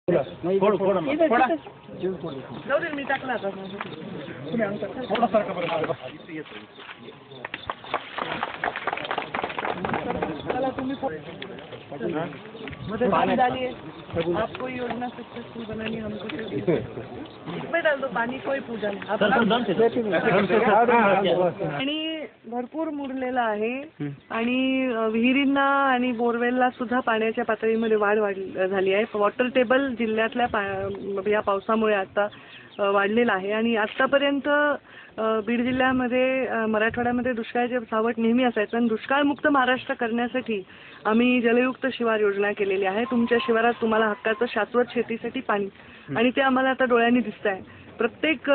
जाऊ दे मी टाकला आता चला तुम्ही पानी डालिए आपको योजना सक्सेसफुल बनानी हमको इसमें डाल दो पानी कोई पूजा नाही आणि भरपूर मुरलेला आहे आणि विहिरींना आणि बोरवेलला सुद्धा पाण्याच्या पातळीमध्ये वाढ झाली आहे. वॉटर टेबल जिल्ह्यातल्या या पावसामुळे आता वाढलेला आहे आणि आतापर्यंत बीड जिल्ह्यामध्ये मराठवाड्यामध्ये दुष्काळाचे सावट नेहमी असायचं आणि दुष्काळमुक्त महाराष्ट्र करण्यासाठी आम्ही जलयुक्त शिवार योजना केलेली आहे. तुमच्या शिवारात तुम्हाला हक्काचं शाश्वत शेतीसाठी पाणी आणि ते आम्हाला आता डोळ्यांनी दिसत आहे. प्रत्येक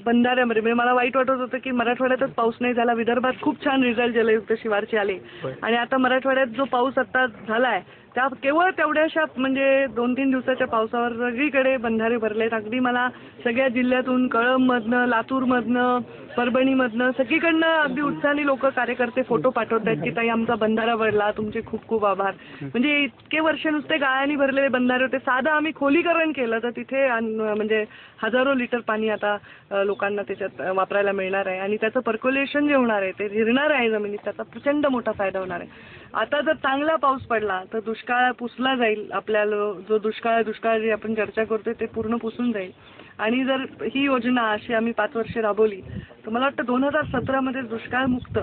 बंधाऱ्यामध्ये म्हणजे मला वाईट वाटत होतं की मराठवाड्यातच पाऊस नाही झाला. विदर्भात खूप छान रिझल्ट जलयुक्त शिवारचे आले आणि आता मराठवाड्यात जो पाऊस आता झाला आहे त्या केवळ तेवढ्याशा म्हणजे 2-3 दिवसाच्या पावसावर सगळीकडे बंधारे भरलेत. अगदी मला सगळ्या जिल्ह्यातून कळंबमधनं, लातूरमधनं, परभणीमधनं सगळीकडनं अगदी उत्साही लोक कार्यकर्ते फोटो पाठवत आहेत की ताई आमचा बंधारा भरला, तुमचे खूप खूप आभार. म्हणजे इतके वर्ष नुसते गाळ्यांनी भरलेले बंधारे होते. साधं आम्ही खोलीकरण केलं तर तिथे म्हणजे हजारो लिटर पाणी आता लोकांना त्याच्यात वापरायला मिळणार आहे आणि त्याचं पर्क्युलेशन जे होणार आहे ते जिरणार आहे जमिनीत, त्याचा प्रचंड मोठा फायदा होणार आहे. आता जर चांगला पाऊस पडला तर दुष्काळ पुसला जाईल. आपल्याला जो दुष्काळ जी आपण चर्चा करतोय ते पूर्ण पुसून जाईल आणि जर ही योजना अशी आम्ही 5 वर्ष राबवली तर मला वाटतं 2017 मध्ये दुष्काळमुक्त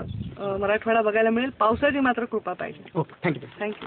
मराठवाडा बघायला मिळेल. पावसाची मात्र कृपा पाहिजे. Okay, thank you. थँक्यू.